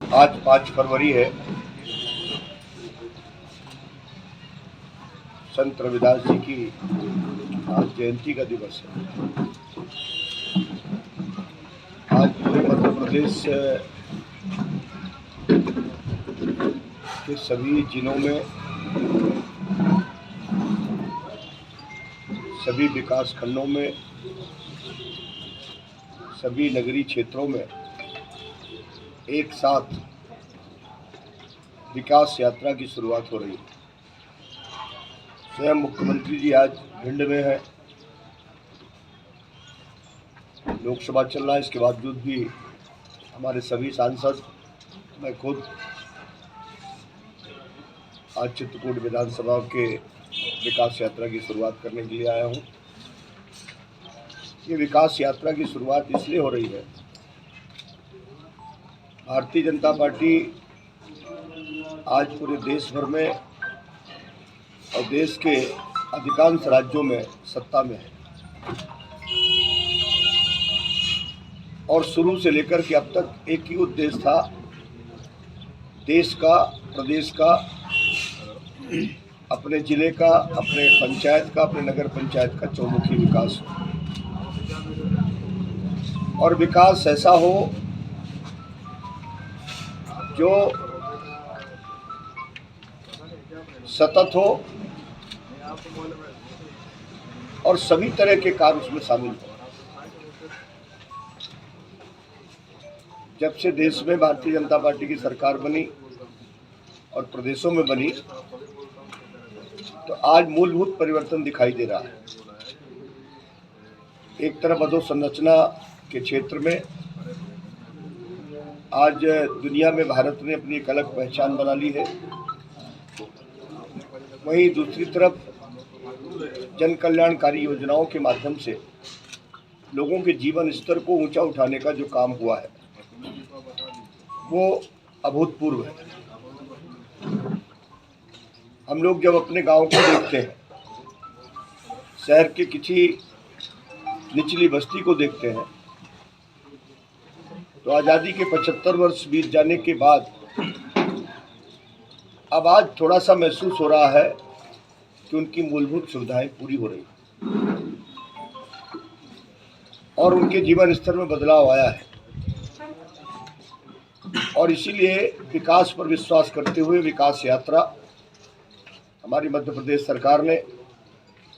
आज 5 फरवरी है। संत रविदास जी की आज जयंती का दिवस है। आज पूरे मध्य प्रदेश के सभी जिलों में, सभी विकास खंडों में, सभी नगरीय क्षेत्रों में एक साथ विकास यात्रा की शुरुआत हो रही है। स्वयं मुख्यमंत्री जी आज भिंड में है। लोकसभा चल रहा है, इसके बावजूद भी हमारे सभी सांसद, मैं खुद आज चित्रकूट विधानसभा के विकास यात्रा की शुरुआत करने के लिए आया हूँ। ये विकास यात्रा की शुरुआत इसलिए हो रही है, भारतीय जनता पार्टी आज पूरे देश भर में और देश के अधिकांश राज्यों में सत्ता में है और शुरू से लेकर के अब तक एक ही उद्देश्य था, देश का, प्रदेश का, अपने जिले का, अपने पंचायत का, अपने नगर पंचायत का चौमुखी विकास हो और विकास ऐसा हो जो सतत हो और सभी तरह के कार्य उसमें शामिल हो। जब से देश में भारतीय जनता पार्टी की सरकार बनी और प्रदेशों में बनी, तो आज मूलभूत परिवर्तन दिखाई दे रहा है। एक तरफ अधोसंरचना के क्षेत्र में आज दुनिया में भारत ने अपनी एक अलग पहचान बना ली है, वहीं दूसरी तरफ जन कल्याणकारी योजनाओं के माध्यम से लोगों के जीवन स्तर को ऊंचा उठाने का जो काम हुआ है वो अभूतपूर्व है। हम लोग जब अपने गांव को देखते हैं, शहर के किसी निचली बस्ती को देखते हैं, तो आज़ादी के 75 वर्ष बीत जाने के बाद अब आज थोड़ा सा महसूस हो रहा है कि उनकी मूलभूत सुविधाएं पूरी हो रही और उनके जीवन स्तर में बदलाव आया है। और इसीलिए विकास पर विश्वास करते हुए विकास यात्रा हमारी मध्य प्रदेश सरकार ने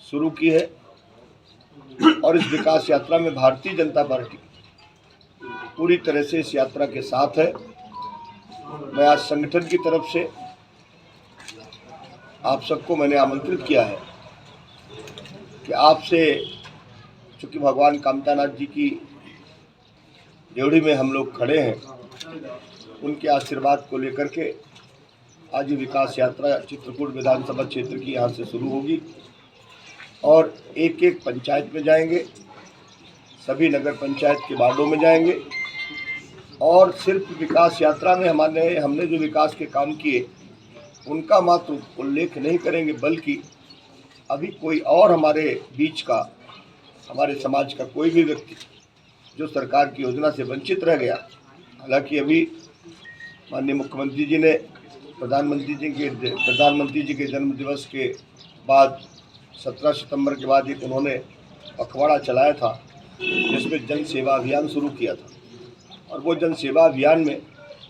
शुरू की है और इस विकास यात्रा में भारतीय जनता पार्टी पूरी तरह से इस यात्रा के साथ है। मैं आज संगठन की तरफ से आप सबको मैंने आमंत्रित किया है कि आपसे, चूँकि भगवान कामतानाथ जी की ड्योढ़ी में हम लोग खड़े हैं, उनके आशीर्वाद को लेकर के आज ये विकास यात्रा चित्रकूट विधानसभा क्षेत्र की यहाँ से शुरू होगी और एक एक पंचायत में जाएंगे, सभी नगर पंचायत के वार्डों में जाएंगे और सिर्फ विकास यात्रा में हमने जो विकास के काम किए उनका मात्र उल्लेख नहीं करेंगे, बल्कि अभी कोई और हमारे बीच का, हमारे समाज का कोई भी व्यक्ति जो सरकार की योजना से वंचित रह गया, हालांकि अभी माननीय मुख्यमंत्री जी ने प्रधानमंत्री जी के जन्म दिवस के बाद 17 सितंबर के बाद एक उन्होंने पखवाड़ा चलाया था जिसमें जन सेवा अभियान शुरू किया था और वो जन सेवा अभियान में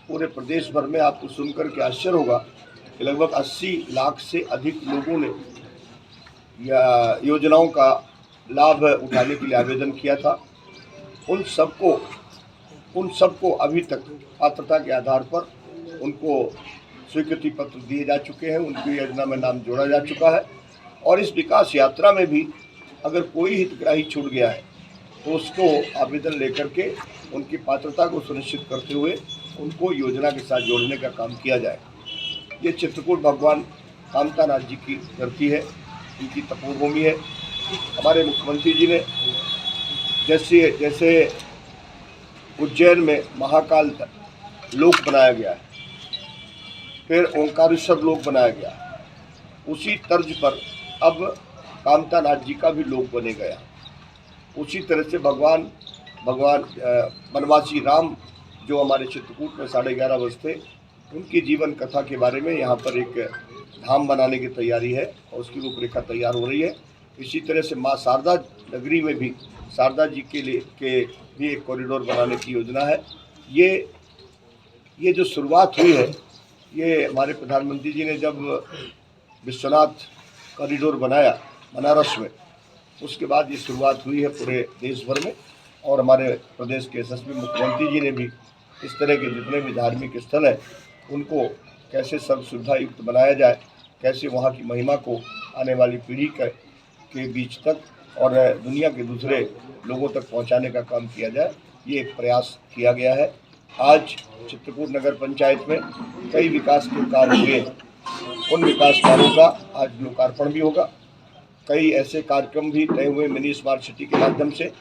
पूरे प्रदेश भर में आपको सुनकर के आश्चर्य होगा कि लगभग 80 लाख से अधिक लोगों ने या योजनाओं का लाभ उठाने के लिए आवेदन किया था। उन सबको अभी तक पात्रता के आधार पर उनको स्वीकृति पत्र दिए जा चुके हैं, उनकी योजना में नाम जोड़ा जा चुका है और इस विकास यात्रा में भी अगर कोई हितग्राही छूट गया है तो उसको आवेदन लेकर के उनकी पात्रता को सुनिश्चित करते हुए उनको योजना के साथ जोड़ने का काम किया जाए। ये चित्रकूट भगवान कामतानाथ जी की धरती है, इनकी तपोभूमि है। हमारे मुख्यमंत्री जी ने जैसे उज्जैन में महाकाल लोक बनाया गया है, फिर ओंकारेश्वर लोक बनाया गया, उसी तर्ज पर अब कामतानाथ जी का भी लोक बने गया। उसी तरह से भगवान वनवासी राम जो हमारे चित्रकूट में 11:30 बजते उनकी जीवन कथा के बारे में यहाँ पर एक धाम बनाने की तैयारी है और उसकी रूपरेखा तैयार हो रही है। इसी तरह से माँ शारदा नगरी में भी शारदा जी के भी एक कॉरिडोर बनाने की योजना है। ये जो शुरुआत हुई है, ये हमारे प्रधानमंत्री जी ने जब विश्वनाथ कॉरिडोर बनाया बनारस में, उसके बाद ये शुरुआत हुई है पूरे देश भर में। और हमारे प्रदेश के यशस्वी मुख्यमंत्री जी ने भी इस तरह के जितने भी धार्मिक स्थल हैं उनको कैसे सब सुविधा युक्त बनाया जाए, कैसे वहाँ की महिमा को आने वाली पीढ़ी के बीच तक और दुनिया के दूसरे लोगों तक पहुँचाने का काम किया जाए, ये एक प्रयास किया गया है। आज चित्रकूट नगर पंचायत में कई विकास के कार्य हुए, उन विकास कार्यों का आज लोकार्पण भी होगा। कई ऐसे कार्यक्रम भी तय हुए मिनी स्मार्ट सिटी के माध्यम से,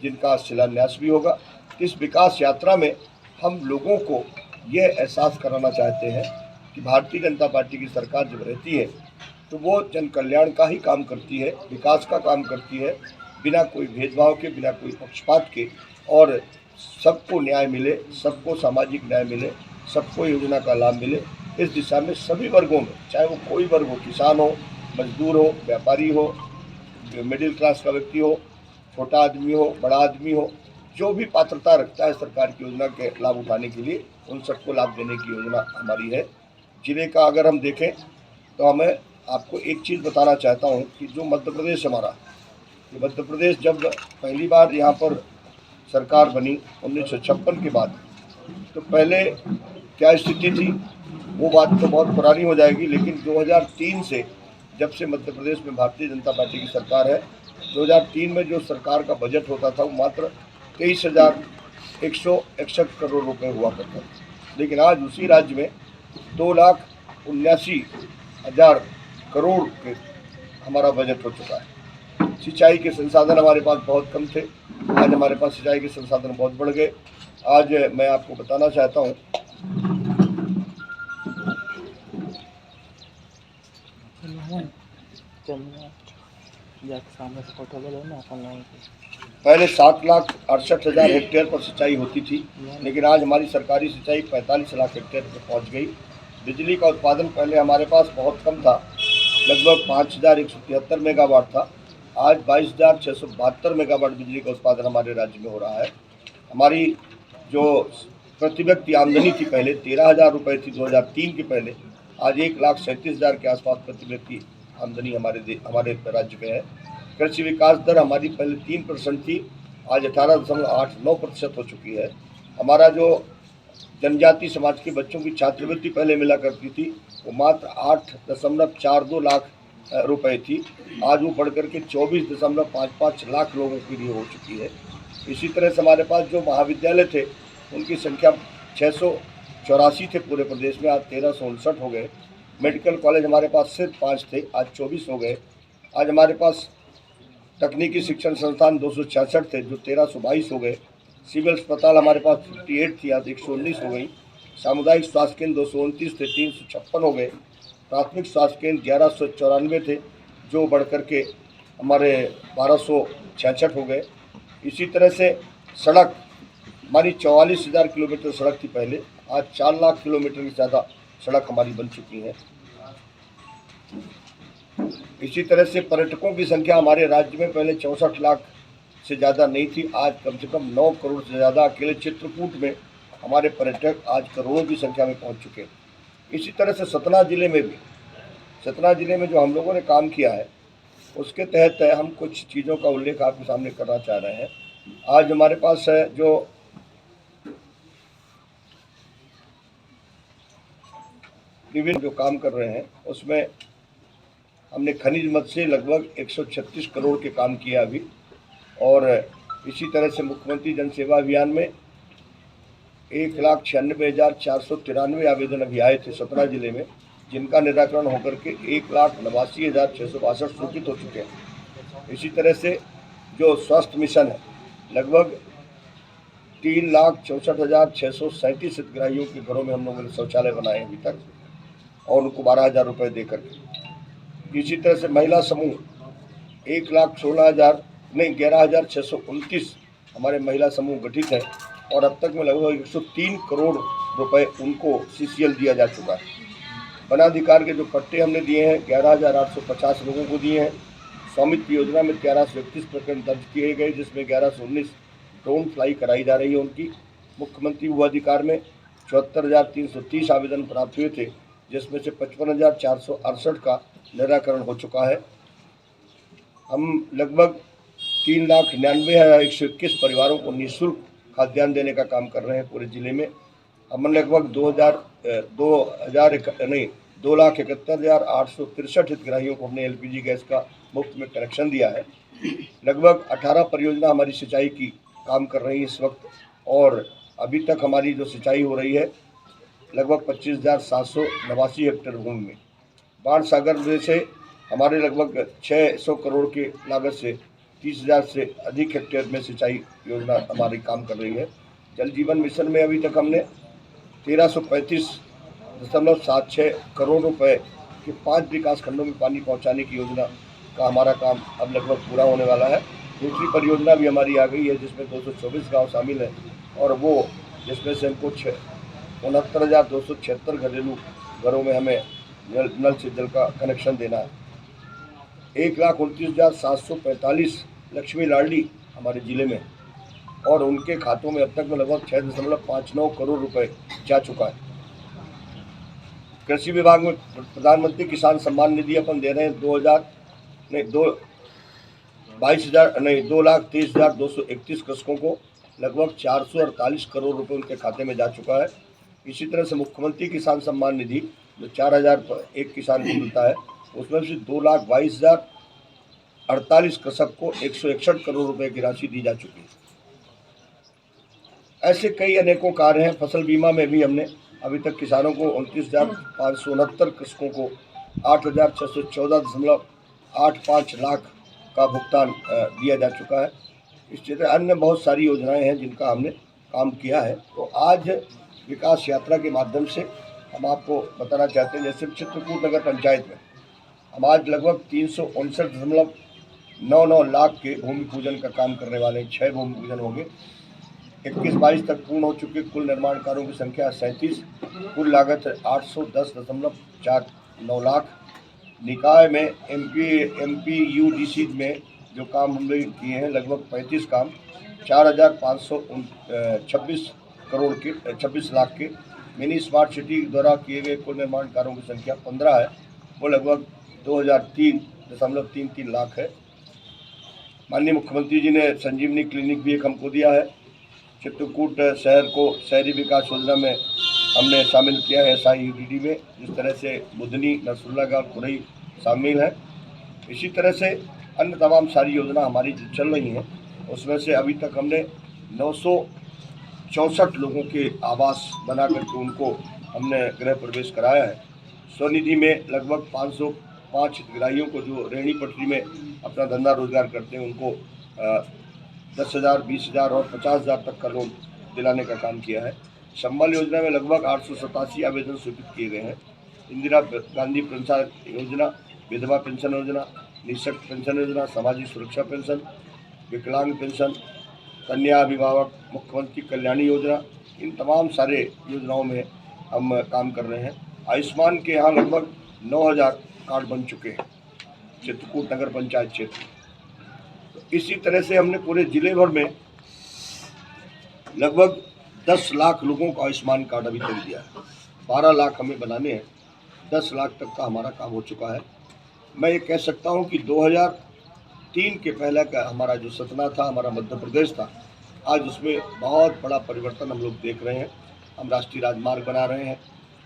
जिनका शिलान्यास भी होगा। इस विकास यात्रा में हम लोगों को यह एहसास कराना चाहते हैं कि भारतीय जनता पार्टी की सरकार जब रहती है तो वो जन कल्याण का ही काम करती है, विकास का काम करती है, बिना कोई भेदभाव के, बिना कोई पक्षपात के, और सबको न्याय मिले, सबको सामाजिक न्याय मिले, सबको योजना का लाभ मिले। इस दिशा में सभी वर्गों में, चाहे वो कोई वर्ग हो, किसान हो, मजदूर हो, व्यापारी हो, मिडिल क्लास का व्यक्ति हो, छोटा आदमी हो, बड़ा आदमी हो, जो भी पात्रता रखता है सरकार की योजना के लाभ उठाने के लिए, उन सबको लाभ देने की योजना हमारी है। जिले का अगर हम देखें तो हमें आपको एक चीज़ बताना चाहता हूँ कि जो मध्य प्रदेश हमारा, ये मध्य प्रदेश जब पहली बार यहाँ पर सरकार बनी 1956 के बाद, तो पहले क्या स्थिति थी वो बात तो बहुत पुरानी हो जाएगी, लेकिन 2003 से जब से मध्य प्रदेश में भारतीय जनता पार्टी की सरकार है, 2003 में जो सरकार का बजट होता था वो मात्र 23,161 करोड़ रुपए हुआ करता था, लेकिन आज उसी राज्य में 2,79,000 करोड़ के हमारा बजट हो चुका है। सिंचाई के संसाधन हमारे पास बहुत कम थे, आज हमारे पास सिंचाई के संसाधन बहुत बढ़ गए। आज मैं आपको बताना चाहता हूँ पहले 7,68,000 हेक्टेयर पर सिंचाई होती थी, लेकिन आज हमारी सरकारी सिंचाई 45 लाख हेक्टेयर पर पहुँच गई। बिजली का उत्पादन पहले हमारे पास बहुत कम था, लगभग 5,173 मेगावाट था, आज 22,672 मेगावाट बिजली का उत्पादन हमारे राज्य में हो रहा है। हमारी जो प्रति व्यक्ति आमदनी थी पहले 13,000 रुपये थी 2003 के पहले, आज 1,37,000 के आसपास प्रति व्यक्ति आमदनी हमारे राज्य में है। कृषि विकास दर हमारी पहले 3% थी, आज 18.89% हो चुकी है। हमारा जो जनजाति समाज के बच्चों की छात्रवृत्ति पहले मिला करती थी वो मात्र 8.42 लाख रुपए थी, आज वो बढ़कर के 24.55 लाख लोगों के लिए हो चुकी है। इसी तरह से हमारे पास जो महाविद्यालय थे उनकी संख्या 684 थे पूरे प्रदेश में, आज 1359 हो गए। मेडिकल कॉलेज हमारे पास सिर्फ 5 थे, आज 24 हो गए। आज हमारे पास तकनीकी शिक्षण संस्थान 266 थे जो 1322 हो गए। सिविल अस्पताल हमारे पास 58 थी, आज 119 हो गई। सामुदायिक स्वास्थ्य केंद्र 229 थे, 356 हो गए। प्राथमिक स्वास्थ्य केंद्र 1194 थे जो बढ़ कर के हमारे 1266 हो गए। इसी तरह से सड़क हमारी 44,000 किलोमीटर सड़क थी पहले, आज 4 लाख किलोमीटर से ज़्यादा सड़क हमारी बन चुकी है। इसी तरह से पर्यटकों की संख्या हमारे राज्य में पहले 64 लाख से ज़्यादा नहीं थी, आज कम से कम 9 करोड़ से ज़्यादा अकेले चित्रकूट में हमारे पर्यटक आज करोड़ों की संख्या में पहुंच चुके हैं। इसी तरह से सतना जिले में जो हम लोगों ने काम किया है उसके तहत हम कुछ चीज़ों का उल्लेख आपके सामने करना चाह रहे हैं। आज हमारे पास है जो विभिन्न जो काम कर रहे हैं उसमें हमने खनिज मद से लगभग 136 करोड़ के काम किया अभी, और इसी तरह से मुख्यमंत्री जन सेवा अभियान में 1,96,493 आवेदन अभी आए थे सतना जिले में, जिनका निराकरण होकर के 1,82,662 स्वीकृत हो चुके हैं। इसी तरह से जो स्वास्थ्य मिशन है लगभग 3,64,637 हितग्राहियों के घरों में हम लोगों ने शौचालय बनाए अभी तक और उनको 12,000 रुपये दे करके। इसी तरह से महिला समूह 11,629 हमारे महिला समूह गठित हैं और अब तक में लगभग 103 करोड़ रुपए उनको सीसीएल दिया जा चुका है। वनाधिकार के जो पट्टे हमने दिए हैं 11,850 लोगों को दिए हैं। स्वामित्व योजना में 1131 प्रकरण दर्ज किए गए, जिसमें 1119 ड्रोन फ्लाई कराई जा रही है उनकी। मुख्यमंत्री भूअधिकार में 74,330 आवेदन प्राप्त हुए थे, जिसमें से 55,468 का निराकरण हो चुका है। हम लगभग 3,99,121 परिवारों को निःशुल्क खाद्यान्न देने का काम कर रहे हैं पूरे जिले में। हमने लगभग 2,71,863 हितग्राहियों को हमने एलपीजी गैस का मुफ्त में कनेक्शन दिया है। लगभग 18 परियोजना हमारी सिंचाई की काम कर रही है इस वक्त, और अभी तक हमारी जो सिंचाई हो रही है लगभग 25,789 हेक्टेयर भूमि में। बाढ़ सागर से हमारे लगभग 600 करोड़ की लागत से 30,000 से अधिक हेक्टेयर में सिंचाई योजना हमारी काम कर रही है। जल जीवन मिशन में अभी तक हमने 1335.76 करोड़ रुपए के 5 विकास खंडों में पानी पहुंचाने की योजना का हमारा काम अब लगभग पूरा होने वाला है। दूसरी परियोजना भी हमारी आ गई है, जिसमें 224 गांव शामिल हैं, और वो जिसमें से हमको 69,276 घरेलू घरों में हमें नल से जल का कनेक्शन देना है। 1,29,745 लक्ष्मी लाडली हमारे जिले में, और उनके खातों में अब तक में लगभग 6.59 करोड़ रुपए जा चुका है। कृषि विभाग में प्रधानमंत्री किसान सम्मान निधि अपन दे रहे हैं 2,23,231 कृषकों को लगभग 448 करोड़ रुपए उनके खाते में जा चुका है। इसी तरह से मुख्यमंत्री किसान सम्मान निधि जो 4,000 एक किसान को मिलता है, उसमें से 2,22,048 कृषक को 161 करोड़ रुपए की राशि दी जा चुकी है। ऐसे कई अनेकों कार्य हैं। फसल बीमा में भी हमने अभी तक किसानों को 29,569 कृषकों को 8,614.85 लाख का भुगतान दिया जा चुका है। इस तरह अन्य बहुत सारी योजनाएं हैं जिनका हमने काम किया है। तो आज विकास यात्रा के माध्यम से हम आपको बताना चाहते हैं, जैसे चित्रकूट नगर पंचायत में हम आज लगभग 359.99 लाख के भूमि पूजन का काम करने वाले हैं। 6 भूमि पूजन होंगे। 21-22 तक पूर्ण हो चुके कुल निर्माण कार्यों की संख्या 37, कुल लागत 810.49 लाख। निकाय में MPUDC में जो काम हमने किए हैं लगभग 35 काम 4,526 करोड़ के 26 लाख के। मिनी स्मार्ट सिटी द्वारा किए गए कुल निर्माण कार्यों की संख्या 15 है, वो लगभग 2,003.33 लाख है। माननीय मुख्यमंत्री जी ने संजीवनी क्लिनिक भी एक हमको दिया है। चित्रकूट शहर को शहरी विकास योजना में हमने शामिल किया है SIUDD में, जिस तरह से बुधनी, नरसुल्लागढ़, खुरई शामिल है। इसी तरह से अन्य तमाम सारी योजना हमारी जो चल रही हैं, उसमें से अभी तक हमने 964 लोगों के आवास बना करके उनको हमने गृह प्रवेश कराया है। स्वनिधि में लगभग 505 हितग्राहियों को जो रेहड़ी पटरी में अपना धंधा रोजगार करते हैं उनको 10,000, 20,000 और 50,000 तक का लोन दिलाने का काम किया है। संबल योजना में लगभग 887 आवेदन स्वीकृत किए गए हैं। इंदिरा गांधी पेंशन योजना, विधवा पेंशन योजना, निःशक्त पेंशन योजना, सामाजिक सुरक्षा पेंशन, विकलांग पेंशन, कन्या अभिभावक, मुख्यमंत्री कल्याणी योजना, इन तमाम सारे योजनाओं में हम काम कर रहे हैं। आयुष्मान के यहाँ लगभग 9,000 कार्ड बन चुके हैं चित्रकूट नगर पंचायत क्षेत्र। इसी तरह से हमने पूरे जिले भर में लगभग 10 लाख लोगों को आयुष्मान कार्ड अभी तक दिया है। 12 लाख हमें बनाने हैं, 10 लाख तक का हमारा काम हो चुका है। मैं ये कह सकता हूँ कि 2003 के पहले का हमारा जो सपना था, हमारा मध्य प्रदेश था, आज उसमें बहुत बड़ा परिवर्तन हम लोग देख रहे हैं। हम राष्ट्रीय राजमार्ग बना रहे हैं,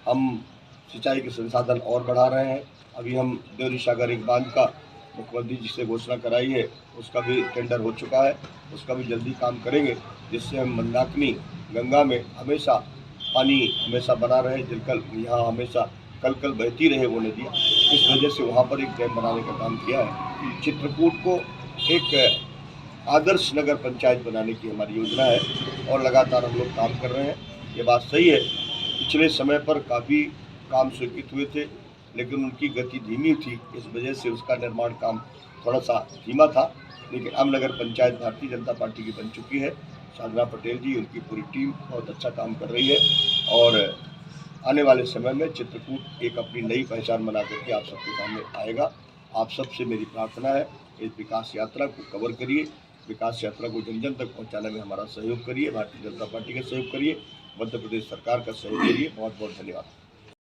हम सिंचाई के संसाधन और बढ़ा रहे हैं। अभी हम देवरी सागर एक बांध का मुख्यमंत्री जी से घोषणा कराई है, उसका भी टेंडर हो चुका है, उसका भी जल्दी काम करेंगे, जिससे हम मंदाकिनी गंगा में हमेशा पानी हमेशा बना रहे, जलकल यहाँ हमेशा कल बहती रहे वो नदियाँ। इस वजह से वहाँ पर एक डैम बनाने का काम किया है। चित्रकूट को एक आदर्श नगर पंचायत बनाने की हमारी योजना है और लगातार हम लोग काम कर रहे हैं। ये बात सही है, पिछले समय पर काफ़ी काम स्वीकृत हुए थे, लेकिन उनकी गति धीमी थी, इस वजह से उसका निर्माण काम थोड़ा सा धीमा था। लेकिन अब नगर पंचायत भारतीय जनता पार्टी की बन चुकी है साधना पटेल जी, उनकी पूरी टीम बहुत अच्छा काम कर रही है और आने वाले समय में चित्रकूट एक अपनी नई पहचान बना करके आप सबके सामने आएगा। आप सबसे मेरी प्रार्थना है, इस विकास यात्रा को कवर करिए, विकास यात्रा को जन जन तक पहुंचाने में हमारा सहयोग करिए, भारतीय जनता पार्टी का सहयोग करिए, मध्य प्रदेश सरकार का सहयोग करिए। बहुत बहुत धन्यवाद।